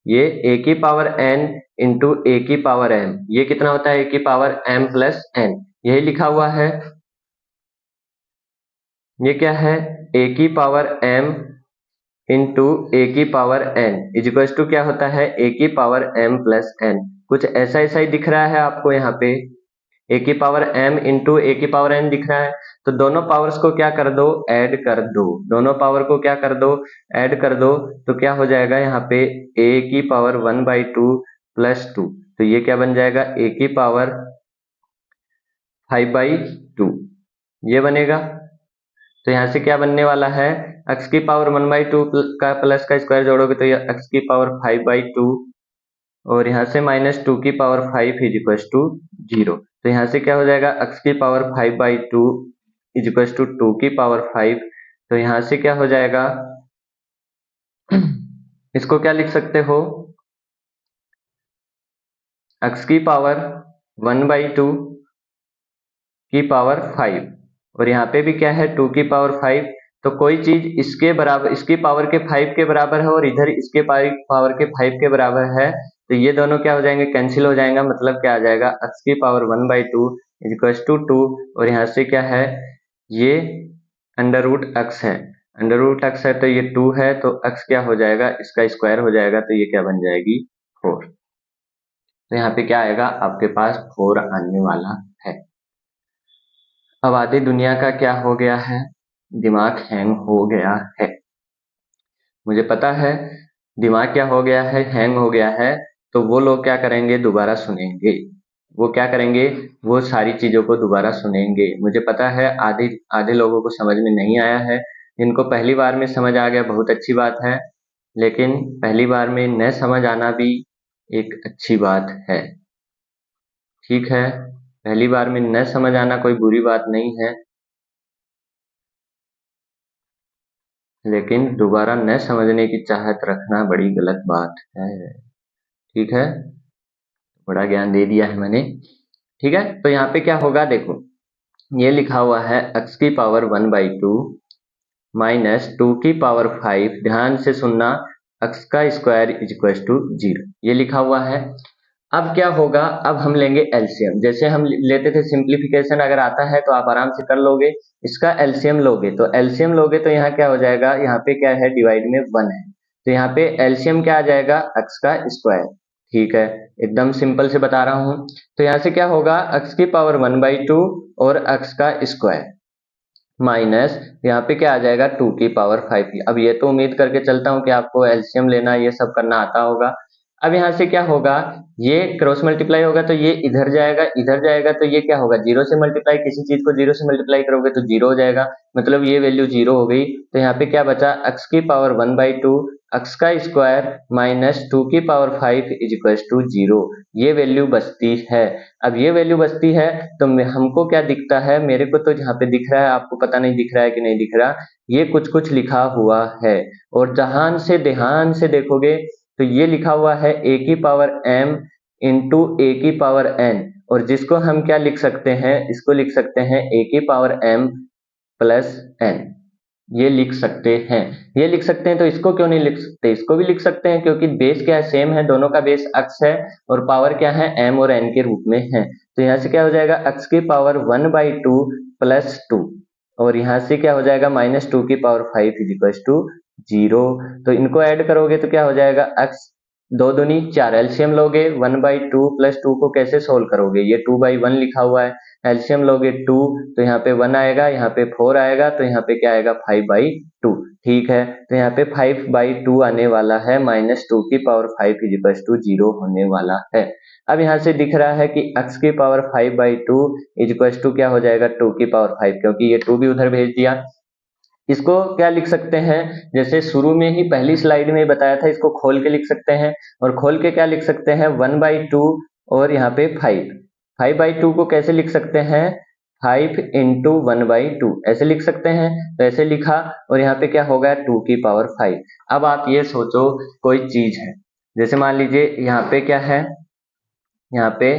ये a की पावर n इंटू a की पावर m, ये कितना होता है, a की पावर m प्लस n, यही लिखा हुआ है। ये क्या है, a की पावर m इंटू a की power n is equal to क्या होता है, a की पावर m प्लस n। कुछ ऐसा ऐसा ही दिख रहा है आपको, यहाँ पे a की पावर m इंटू a की पावर n दिख रहा है। तो दोनों पावर्स को क्या कर दो, ऐड कर दो, दोनों पावर को क्या कर दो, ऐड कर दो। तो क्या हो जाएगा, यहाँ पे a की पावर 1/2 प्लस 2, तो ये क्या बन जाएगा, a की पावर 5/2, ये बनेगा। तो यहाँ से क्या बनने वाला है, x की पावर 1/2 का प्लस का स्क्वायर जोड़ोगे तो ये x की पावर 5/2 और यहाँ से माइनस 2 की पावर 5 इज इक्वल टू 0। तो यहाँ से क्या हो जाएगा, x की पावर 5/2 इज इक्वल टू 2 की पावर 5। तो यहाँ से क्या हो जाएगा, इसको क्या लिख सकते हो, x की पावर 1/2 की पावर 5 और यहाँ पे भी क्या है, 2 की पावर 5। तो कोई चीज इसके बराबर, इसकी पावर के 5 के बराबर है और इधर इसके पावर के 5 के बराबर है, तो ये दोनों क्या हो जाएंगे, कैंसिल हो जाएगा। मतलब क्या आ जाएगा, x की पावर 1/2 इज इक्वल टू 2 और यहाँ से क्या है, ये अंडर रूट x है, अंडर रूट x है तो ये 2 है, तो x क्या हो जाएगा, इसका स्क्वायर हो जाएगा, तो ये क्या बन जाएगी, 4। तो यहाँ पे क्या आएगा, आपके पास 4 आने वाला है। अब आधी दुनिया का क्या हो गया है, दिमाग हैंग हो गया है। मुझे पता है दिमाग क्या हो गया है, हैंग हो गया है। तो वो लोग क्या करेंगे, दोबारा सुनेंगे। वो क्या करेंगे, वो सारी चीजों को दोबारा सुनेंगे। मुझे पता है आधे आधे लोगों को समझ में नहीं आया है, जिनको पहली बार में समझ आ गया बहुत अच्छी बात है, लेकिन पहली बार में न समझ आना भी एक अच्छी बात है। ठीक है, पहली बार में न समझ आना कोई बुरी बात नहीं है, लेकिन दोबारा न समझने की चाहत रखना बड़ी गलत बात है। ठीक है, बड़ा ज्ञान दे दिया है मैंने। ठीक है, तो यहाँ पे क्या होगा, देखो ये लिखा हुआ है x की पावर 1/2 माइनस 2 की पावर 5, ध्यान से सुनना, x का स्क्वायर इज इक्वल टू 0, ये लिखा हुआ है। अब क्या होगा, अब हम लेंगे एलसीएम। जैसे हम लेते थे सिंप्लीफिकेशन, अगर आता है तो आप आराम से कर लोगे। इसका एलसीएम लोगे तो यहाँ क्या हो जाएगा, यहाँ पे क्या है, डिवाइड में 1 है, तो यहाँ पे एलसीएम क्या आ जाएगा, x का स्क्वायर। ठीक है, एकदम सिंपल से बता रहा हूँ। तो यहाँ से क्या होगा, x की पावर 1/2 और x का स्क्वायर माइनस यहाँ पे क्या आ जाएगा, 2 की पावर 5। अब ये तो उम्मीद करके चलता हूँ कि आपको एलसीएम लेना, ये सब करना आता होगा। अब यहाँ से क्या होगा, ये क्रॉस मल्टीप्लाई होगा तो ये इधर जाएगा, इधर जाएगा, तो ये क्या होगा, 0 से मल्टीप्लाई, किसी चीज को 0 से मल्टीप्लाई करोगे तो 0 हो जाएगा, मतलब ये वैल्यू 0 हो गई। तो यहाँ पे क्या बचा, x की पावर 1/2 x का स्क्वायर माइनस 2 की पावर 5 इज इक्वल टू 0, ये वैल्यू बचती है। अब ये वैल्यू बचती है तो हमको क्या दिखता है, मेरे को तो यहाँ पे दिख रहा है, आपको पता नहीं दिख रहा है कि नहीं दिख रहा, ये कुछ कुछ लिखा हुआ है। और ध्यान से देखोगे तो ये लिखा हुआ है a की पावर m इंटू a की पावर n, और जिसको हम क्या लिख सकते हैं, इसको लिख सकते हैं a की पावर m प्लस n, ये लिख सकते हैं। ये लिख सकते हैं तो इसको क्यों नहीं लिख सकते, इसको भी लिख सकते हैं, क्योंकि बेस क्या है, सेम है, दोनों का बेस x है और पावर क्या है, m और n के रूप में है। तो यहाँ से क्या हो जाएगा, x की पावर 1/2 प्लस 2 और यहाँ से क्या हो जाएगा, माइनस 2 की पावर 5 इज इक्वल टू 0। तो इनको ऐड करोगे तो क्या हो जाएगा, x दो दूनी चार, एलसीएम लोगे 1/2 प्लस 2 को कैसे सोल्व करोगे, ये 2/1 लिखा हुआ है, एलसीएम लोगे 2 तो यहाँ पे 1 आएगा, यहाँ पे 4 आएगा, तो यहाँ पे क्या आएगा 5/2। ठीक है, तो यहाँ पे 5/2 आने वाला है, -2 की पावर 5 इज 0 होने वाला है। अब यहाँ से दिख रहा है कि x की पावर 5/2 इज क्या हो जाएगा 2 की पावर 5, क्योंकि ये 2 भी उधर भेज दिया। इसको क्या लिख सकते हैं, जैसे शुरू में ही पहली स्लाइड में बताया था, इसको खोल के लिख सकते हैं, और खोल के क्या लिख सकते हैं 1/2 और यहाँ पे 5/2 को कैसे लिख सकते हैं 5 इंटू 1/2 ऐसे लिख सकते हैं। तो ऐसे लिखा और यहाँ पे क्या होगा 2 की पावर 5। अब आप ये सोचो कोई चीज है, जैसे मान लीजिए यहाँ पे क्या है, यहाँ पे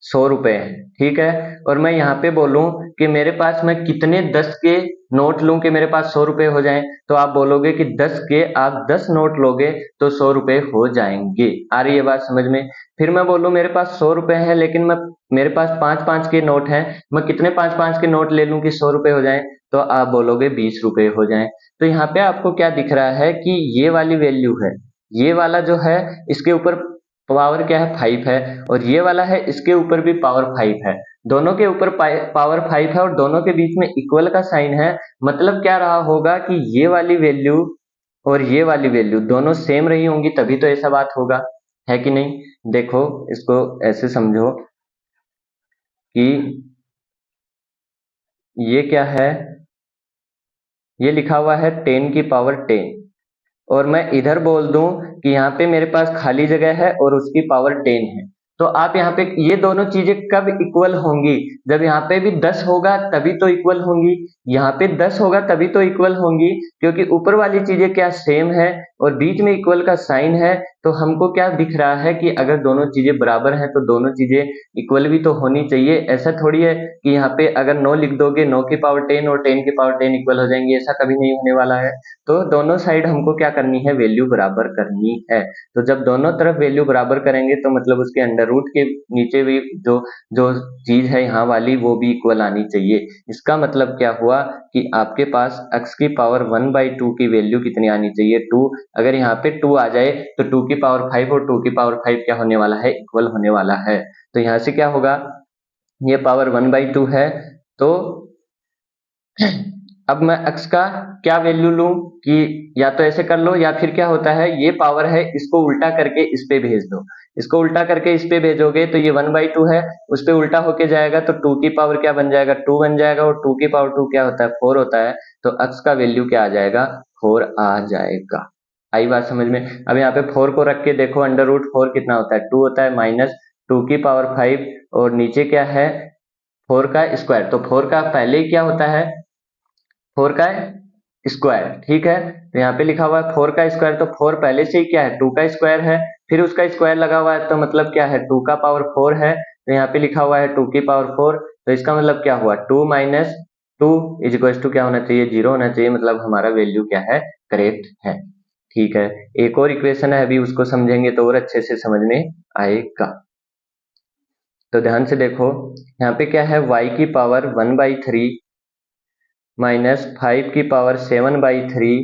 100 रुपए है, ठीक है, और मैं यहाँ पे बोलूं कि मेरे पास मैं कितने 10 के नोट लूं कि मेरे पास 100 रुपए हो जाएं, तो आप बोलोगे कि 10 के आप 10 नोट लोगे तो 100 रुपए हो जाएंगे। आ रही है बात समझ में। फिर मैं बोलूं मेरे पास 100 रुपए है, लेकिन मेरे पास 5-5 के नोट हैं, मैं कितने 5-5 के नोट ले लूं कि 100 रुपए हो जाएं, तो आप बोलोगे 20 रुपए हो जाएं। तो यहाँ पे आपको क्या दिख रहा है कि ये वाली वैल्यू है, ये वाला जो है इसके ऊपर पावर क्या है 5 है, और ये वाला है इसके ऊपर भी पावर 5 है, दोनों के ऊपर पावर 5 है और दोनों के बीच में इक्वल का साइन है। मतलब क्या रहा होगा कि ये वाली वैल्यू और ये वाली वैल्यू दोनों सेम रही होंगी, तभी तो ऐसा बात होगा, है कि नहीं। देखो इसको ऐसे समझो कि ये क्या है, ये लिखा हुआ है 10 की पावर 10, और मैं इधर बोल दूं कि यहाँ पे मेरे पास खाली जगह है और उसकी पावर 10 है, तो आप यहाँ पे ये दोनों चीजें कब इक्वल होंगी, जब यहाँ पे भी 10 होगा तभी तो इक्वल होंगी, यहाँ पे 10 होगा तभी तो इक्वल होंगी, क्योंकि ऊपर वाली चीजें क्या सेम है और बीच में इक्वल का साइन है। तो हमको क्या दिख रहा है कि अगर दोनों चीजें बराबर हैं तो दोनों चीजें इक्वल भी तो होनी चाहिए। ऐसा थोड़ी है कि यहाँ पे अगर 9 लिख दोगे 9 की पावर 10 और 10 की पावर 10 इक्वल हो जाएंगे, ऐसा कभी नहीं होने वाला है। तो दोनों साइड हमको क्या करनी है, वैल्यू बराबर करनी है। तो जब दोनों तरफ वैल्यू बराबर करेंगे तो मतलब उसके अंडर रूट के नीचे भी जो जो चीज है यहाँ वाली वो भी इक्वल आनी चाहिए। इसका मतलब क्या हुआ कि आपके पास x की पावर 1/2 की वैल्यू कितनी आनी चाहिए 2। अगर यहाँ पे 2 आ जाए तो 2 की पावर 5 और 2 की पावर 5 क्या होने वाला है, इक्वल होने वाला है। तो यहाँ से क्या होगा, ये पावर 1/2 है, तो अब मैं x का क्या वैल्यू लूं कि या तो ऐसे कर लो, या फिर क्या होता है ये पावर है इसको उल्टा करके इस पे भेज दो, इसको उल्टा करके इस पे भेजोगे तो ये 1/2 है, उस पे उल्टा होके जाएगा तो 2 की पावर क्या बन जाएगा 2 बन जाएगा, और 2 की पावर 2 क्या होता है 4 होता है, तो x का वैल्यू क्या आ जाएगा 4 आ जाएगा। आई बात समझ में। अब यहाँ पे 4 को रख के देखो अंडर रूट 4 कितना होता है 2 होता है, माइनस 2 की पावर 5 और नीचे क्या है 4 का स्क्वायर, तो 4 का पहले ही क्या होता है 4 का स्क्वायर, ठीक है, तो यहाँ पे लिखा हुआ है 4 का स्क्वायर, तो 4 पहले से ही क्या है 2 का स्क्वायर है, फिर उसका स्क्वायर लगा हुआ है तो मतलब क्या है 2 का पावर 4 है, तो यहाँ पे लिखा हुआ है 2 की पावर 4, तो इसका मतलब क्या हुआ 2 माइनस 2 इज इक्वल टू क्या होना चाहिए 0 होना चाहिए, मतलब हमारा वैल्यू क्या है करेक्ट है। ठीक है, एक और इक्वेशन है, अभी उसको समझेंगे तो और अच्छे से समझ में आएगा। तो ध्यान से देखो यहाँ पे क्या है y की पावर 1/3 माइनस 5 की पावर 7/3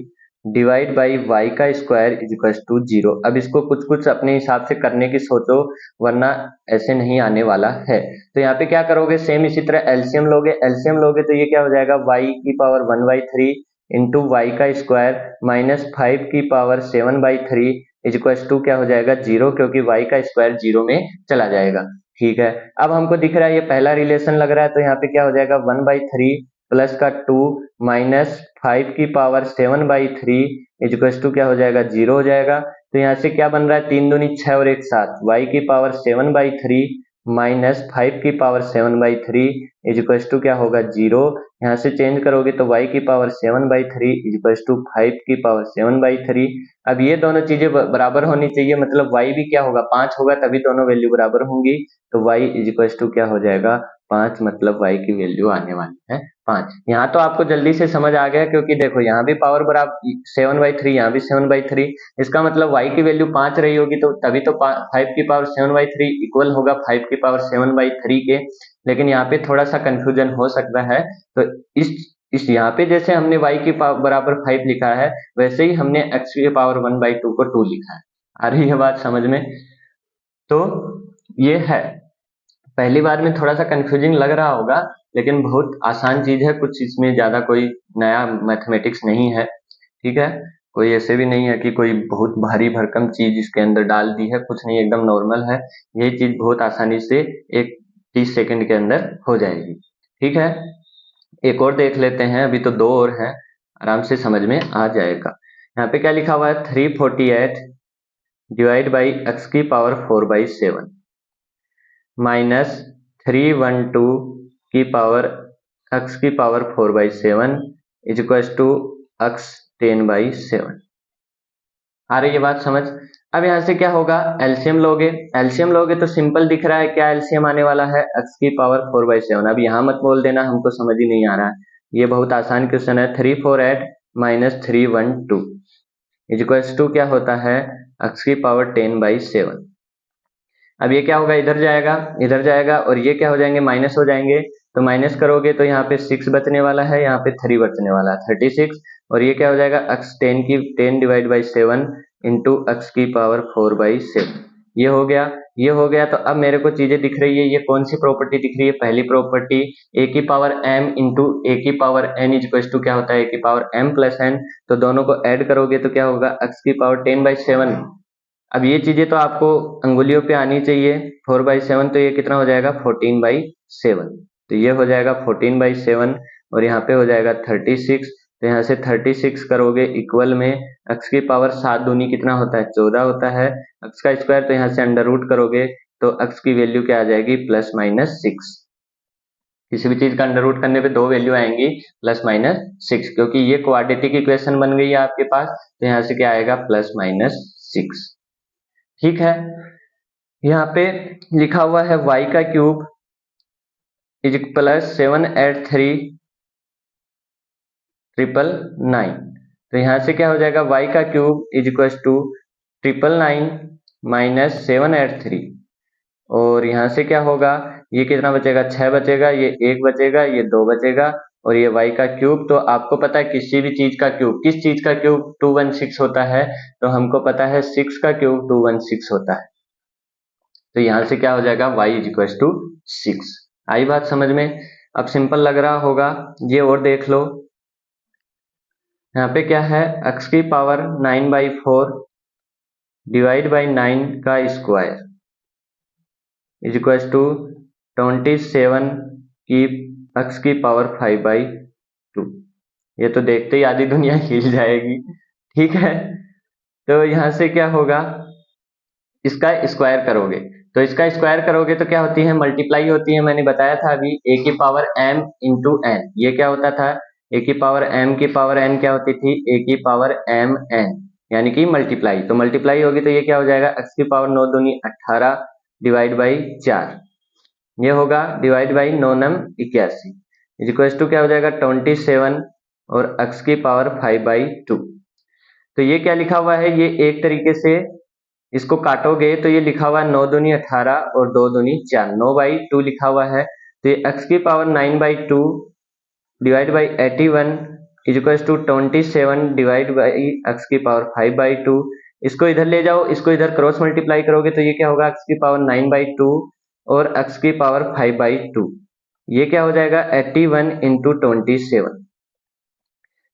डिवाइड बाई वाई का स्क्वायर इज इक्वल टू 0। अब इसको कुछ कुछ अपने हिसाब से करने की सोचो, वरना ऐसे नहीं आने वाला है। तो यहाँ पे क्या करोगे सेम इसी तरह एलसीएम लोगे, एलसीएम लोगे तो ये क्या हो जाएगा y की पावर 1/3 इंटू वाई का स्क्वायर माइनस 5 की पावर 7/3 इज इक्वल टू क्या हो जाएगा 0, क्योंकि y का स्क्वायर 0 में चला जाएगा। ठीक है, अब हमको दिख रहा है ये पहला रिलेशन लग रहा है, तो यहाँ पे क्या हो जाएगा 1/3 प्लस का 2 माइनस 5 की पावर 7/3 इज टू क्या हो जाएगा 0 हो जाएगा। तो यहाँ से क्या बन रहा है 3 दूनी 6 और 1 7, y की पावर 7/3 माइनस 5 की पावर 7/3 इज टू क्या होगा 0। यहाँ से चेंज करोगे तो y की पावर 7/3 इज टू 5 की पावर 7/3। अब ये दोनों चीजें बराबर होनी चाहिए, मतलब y भी क्या होगा 5 होगा तभी दोनों वैल्यू बराबर होंगी, तो y इज टू क्या हो जाएगा 5, मतलब y की वैल्यू आने वाली है 5। यहाँ तो आपको जल्दी से समझ आ गया, क्योंकि देखो यहाँ भी पावर बराबर 7/3, यहाँ भी 7/3, इसका मतलब y की वैल्यू 5 रही होगी, तो तभी तो 5 की पावर 7/3 इक्वल होगा 5 की पावर 7/3 के। लेकिन यहाँ पे थोड़ा सा कंफ्यूजन हो सकता है, तो इस यहाँ पे जैसे हमने y की पावर बराबर 5 लिखा है, वैसे ही हमने x की पावर 1/2 को 2 लिखा है। आ रही है बात समझ में? तो ये है, पहली बार में थोड़ा सा कंफ्यूजिंग लग रहा होगा, लेकिन बहुत आसान चीज है, कुछ इसमें ज्यादा कोई नया मैथमेटिक्स नहीं है। ठीक है, कोई ऐसे भी नहीं है कि कोई बहुत भारी भरकम चीज इसके अंदर डाल दी है, कुछ नहीं, एकदम नॉर्मल है। ये चीज बहुत आसानी से एक 30 सेकंड के अंदर हो जाएगी। ठीक है, एक और देख लेते हैं, अभी तो दो और हैं, आराम से समझ में आ जाएगा। यहाँ पे क्या लिखा हुआ है, 348 डिवाइड बाई एक्स की पावर 4/7 माइनस 312 की पावर एक्स की power 4/7 is equal to X 10/7। आ रही है बात समझ? अब यहाँ से क्या होगा, एलसीएम लोगे, एलसीएम लोगे तो सिंपल दिख रहा है, क्या एलसीएम आने वाला है, एक्स की पावर 4/7। अब यहाँ मत बोल देना हमको समझ ही नहीं आ रहा है, ये बहुत आसान क्वेश्चन है। 348 माइनस 312 इज इक्वल टू क्या होता है, एक्स की पावर 10/7। अब ये क्या होगा, इधर जाएगा, इधर जाएगा, और ये क्या हो जाएंगे, माइनस हो जाएंगे। तो माइनस करोगे तो यहाँ पे 6 बचने वाला है, यहाँ पे 3 बचने वाला है, 36। और ये क्या हो जाएगा, x 10 divide by 7 into x की पावर 4/7। ये हो गया, ये हो गया। तो अब मेरे को चीजें दिख रही है, ये कौन सी प्रॉपर्टी दिख रही है, पहली प्रॉपर्टी, ए की पावर m इंटू ए की पावर n इज टू क्या होता है, ए की पावर m प्लस n। तो दोनों को ऐड करोगे तो क्या होगा, एक्स की पावर 10/7। अब ये चीजें तो आपको अंगुलियों पे आनी चाहिए। 4/7 तो ये कितना हो जाएगा, 14/7। तो ये हो जाएगा 14/7, और यहाँ पे हो जाएगा 36। तो यहाँ से 36 करोगे इक्वल में x की पावर 7 दूनी कितना होता है, 14 होता है, x का स्क्वायर। तो यहाँ से अंडर रूट करोगे तो x की वैल्यू क्या आ जाएगी, +-6। किसी भी चीज का अंडर रूट करने पे दो वैल्यू आएंगी, +-6, क्योंकि ये क्वाड्रेटिक इक्वेशन बन गई है आपके पास। तो यहाँ से क्या आएगा, +-6। ठीक है, यहाँ पे लिखा हुआ है y का क्यूब इज +783,999। तो यहाँ से क्या हो जाएगा, y का cube is equal to 999 minus 783। और यहाँ से क्या होगा, ये कितना बचेगा, 6 बचेगा, ये 1 बचेगा, ये 2 बचेगा, और ये y का क्यूब। तो आपको पता है किसी भी चीज का क्यूब, किस चीज का क्यूब 216 होता है, तो हमको पता है 6 का क्यूब 216 होता है। तो यहां से क्या हो जाएगा, y इज इक्वल टू 6। आई बात समझ में? अब सिंपल लग रहा होगा, ये और देख लो। यहाँ पे क्या है, x की पावर 9/4 डिवाइड बाई 9 का स्क्वायर इज इक्वल टू 27 की x की पावर 5/2। ये तो देखते ही आधी दुनिया हिल जाएगी। ठीक है, तो यहाँ से क्या होगा, इसका स्क्वायर करोगे, तो इसका स्क्वायर करोगे तो क्या होती है, मल्टीप्लाई होती है। मैंने बताया था अभी, ए की पावर m इंटू एन, ये क्या होता था, ए की पावर m की पावर n क्या होती थी, ए की पावर m n, यानी कि मल्टीप्लाई। तो मल्टीप्लाई होगी तो ये क्या हो जाएगा, x की पावर 9 दूनी 18 डिवाइड बाई 4, ये होगा डिवाइड बाई 9 नम 81 इज इक्वल टू क्या हो जाएगा, 27 और x की पावर 5/2। तो ये क्या लिखा हुआ है, ये एक तरीके से इसको काटोगे तो ये लिखा हुआ है 9 दूनी 18 और 2 दूनी 4, 9/2 लिखा हुआ है। तो ये x की power 9/2 divide by 81 is equal to 27 divide by x की पावर 5/2। इसको इधर ले जाओ, इसको इधर क्रॉस मल्टीप्लाई करोगे तो ये क्या होगा, x की पावर 9/2 और x की पावर 5/2, ये क्या हो जाएगा, 81 इंटू 27।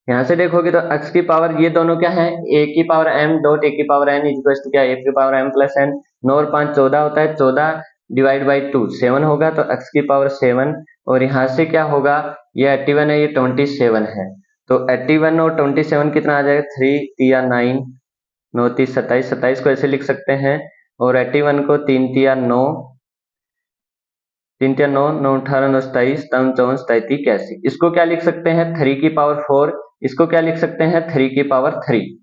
यहाँ से देखोगे तो x की पावर, ये दोनों क्या है, a की पावर m डॉट a की पावर n इक्वल टू क्या, a की पावर m प्लस n। 9 और 5 14 होता है, 14 डिवाइड बाई 2 7 होगा, तो x की पावर 7। और यहाँ से क्या होगा, ये 81 है, ये 27 है, तो 81 और 27 कितना आ जाएगा, 3 या 9 9 30 27, 27 को ऐसे लिख सकते हैं। और 81 को 3 या 9, 3 या 9 9 18 9 27 54 37 81, इसको क्या लिख सकते हैं, 3 की पावर 4, इसको क्या लिख सकते हैं, 3 की पावर 3।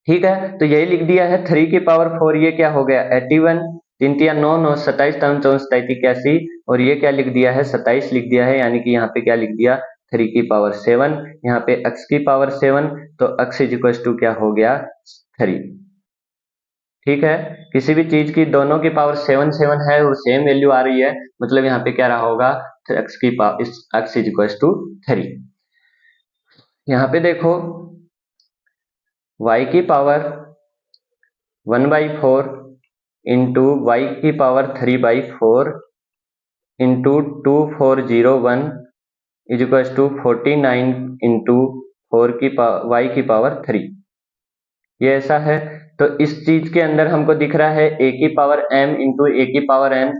ठीक है, तो यही लिख दिया है 3 की पावर 4, ये क्या हो गया 81, 3 या 9 9 27 54 37 81, और ये क्या लिख दिया है, 27 लिख दिया है। यानी कि यहाँ पे क्या लिख दिया, 3 की पावर 7, यहाँ पे x की पावर 7, तो x इज इक्वल टू क्या हो गया, 3। ठीक है, किसी भी चीज की दोनों की पावर 7 7 है और सेम वैल्यू आ रही है, मतलब यहाँ पे क्या रहा होगा, x की power x is equal to 3। यहाँ पे देखो y की पावर 1/4 इंटू वाई की power 3/4 into 2401 is equal to 49 into Y की पावर 3। ये ऐसा है। तो इस चीज के अंदर हमको दिख रहा है ए की पावर m इंटू ए की पावर n,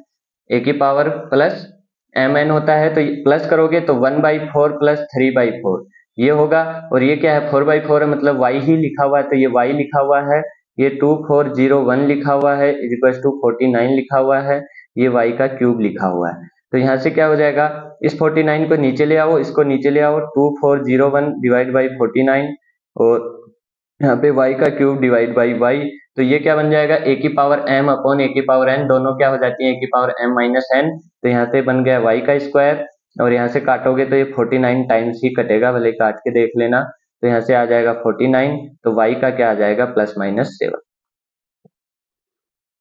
ए की पावर प्लस एम एन होता है, तो प्लस करोगे तो 1/4 प्लस 3/4 ये होगा। और ये क्या है, 4/4 है, मतलब y ही लिखा हुआ है, तो ये y लिखा हुआ है, ये 2401 लिखा हुआ है इज इक्वल टू 49 लिखा हुआ है, ये y का क्यूब लिखा हुआ है। तो यहाँ से क्या हो जाएगा, इस 49 को नीचे ले आओ, इसको नीचे ले आओ, 2401 डिवाइड बाई 49 और यहाँ पे y का क्यूब डिवाइड बाई y, तो ये क्या बन जाएगा, a की पावर m अपॉन a की पावर n, दोनों क्या हो जाती है a की पावर m माइनस n, तो यहाँ पे बन गया y का स्क्वायर, और यहाँ से काटोगे तो ये 49 टाइम्स ही कटेगा, भले काट के देख लेना। तो यहाँ से आ जाएगा 49, तो y का क्या आ जाएगा, प्लस माइनस 7।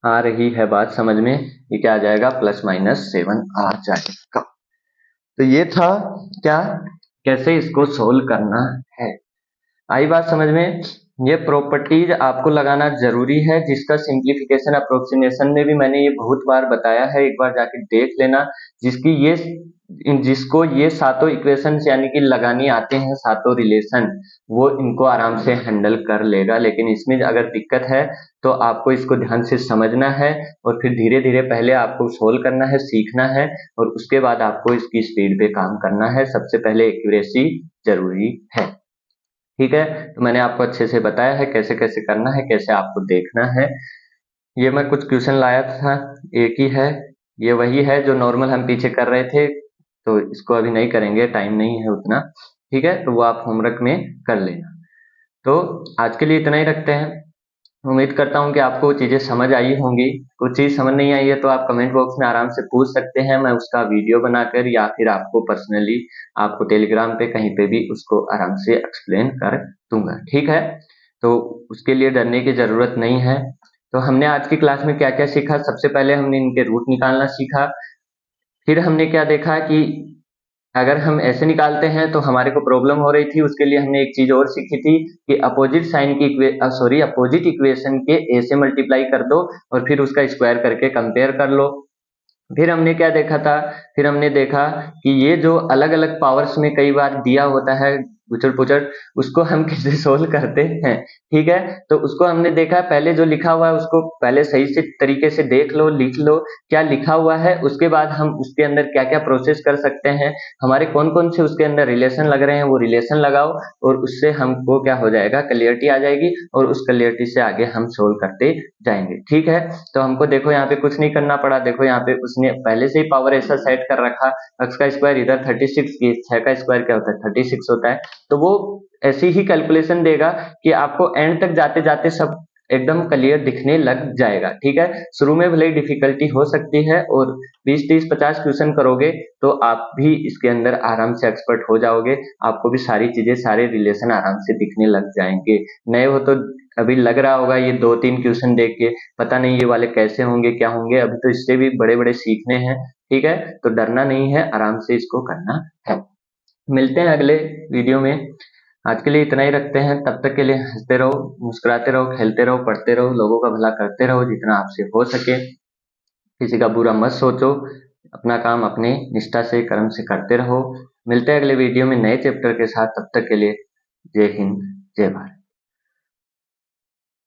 आ रही है बात समझ में, ये क्या आ जाएगा, प्लस माइनस 7 आ जाएगा। तो ये था क्या, कैसे इसको सोल्व करना है। आई बात समझ में। ये प्रॉपर्टीज आपको लगाना जरूरी है, जिसका सिंप्लीफिकेशन अप्रोक्सीमेशन में भी मैंने ये बहुत बार बताया है, एक बार जाके देख लेना। जिसको ये सातों इक्वेशंस यानी कि लगानी आते हैं, सातों रिलेशन, वो इनको आराम से हैंडल कर लेगा। लेकिन इसमें अगर दिक्कत है तो आपको इसको ध्यान से समझना है, और फिर धीरे धीरे पहले आपको सोल्व करना है, सीखना है, और उसके बाद आपको इसकी स्पीड पे काम करना है। सबसे पहले एक्यूरेसी जरूरी है, ठीक है। तो मैंने आपको अच्छे से बताया है कैसे कैसे करना है, कैसे आपको देखना है। ये मैं कुछ क्वेश्चन लाया था, एक ही है, ये वही है जो नॉर्मल हम पीछे कर रहे थे, तो इसको अभी नहीं करेंगे, टाइम नहीं है उतना, ठीक है। तो वो आप होमवर्क में कर लेना। तो आज के लिए इतना ही रखते हैं। उम्मीद करता हूँ कि आपको चीजें समझ आई होंगी। कुछ चीज समझ नहीं आई है तो आप कमेंट बॉक्स में आराम से पूछ सकते हैं, मैं उसका वीडियो बनाकर या फिर आपको पर्सनली आपको टेलीग्राम पे कहीं पे भी उसको आराम से एक्सप्लेन कर दूंगा, ठीक है। तो उसके लिए डरने की जरूरत नहीं है। तो हमने आज की क्लास में क्या क्या सीखा, सबसे पहले हमने इनके रूट निकालना सीखा। फिर हमने क्या देखा कि अगर हम ऐसे निकालते हैं तो हमारे को प्रॉब्लम हो रही थी, उसके लिए हमने एक चीज और सीखी थी कि अपोजिट साइन की अपोजिट इक्वेशन के ए से मल्टीप्लाई कर दो और फिर उसका स्क्वायर करके कंपेयर कर लो। फिर हमने क्या देखा था, फिर हमने देखा कि ये जो अलग अलग पावर्स में कई बार दिया होता है गुचड़ पुचड़, उसको हम कैसे सोल्व करते हैं, ठीक है। तो उसको हमने देखा, पहले जो लिखा हुआ है उसको पहले सही से तरीके से देख लो, लिख लो क्या लिखा हुआ है, उसके बाद हम उसके अंदर क्या क्या प्रोसेस कर सकते हैं, हमारे कौन कौन से उसके अंदर रिलेशन लग रहे हैं वो रिलेशन लगाओ, और उससे हमको क्या हो जाएगा, क्लियरिटी आ जाएगी, और उस क्लियरिटी से आगे हम सोल्व करते जाएंगे, ठीक है। तो हमको देखो यहाँ पे कुछ नहीं करना पड़ा, देखो यहाँ पे उसने पहले से ही पावर ऐसा सेट कर रखा, x का स्क्वायर इधर 36 की 6 का स्क्वायर क्या होता है 36 होता है, तो वो ऐसी ही कैलकुलेशन देगा कि आपको एंड तक जाते जाते सब एकदम क्लियर दिखने लग जाएगा, ठीक है। शुरू में भले ही डिफिकल्टी हो सकती है, और 20 30 50 क्वेश्चन करोगे तो आप भी इसके अंदर आराम से एक्सपर्ट हो जाओगे, आपको भी सारी चीजें सारे रिलेशन आराम से दिखने लग जाएंगे। नए हो तो अभी लग रहा होगा ये 2 3 क्वेश्चन देख के पता नहीं ये वाले कैसे होंगे क्या होंगे, अभी तो इससे भी बड़े बड़े सीखने हैं, ठीक है। तो डरना नहीं है, आराम से इसको करना है। मिलते हैं अगले वीडियो में। आज के लिए इतना ही रखते हैं, तब तक के लिए हंसते रहो, मुस्कुराते रहो, खेलते रहो, पढ़ते रहो, लोगों का भला करते रहो जितना आपसे हो सके, किसी का बुरा मत सोचो, अपना काम अपने निष्ठा से कर्म से करते रहो। मिलते हैं अगले वीडियो में नए चैप्टर के साथ, तब तक के लिए जय हिंद जय भारत।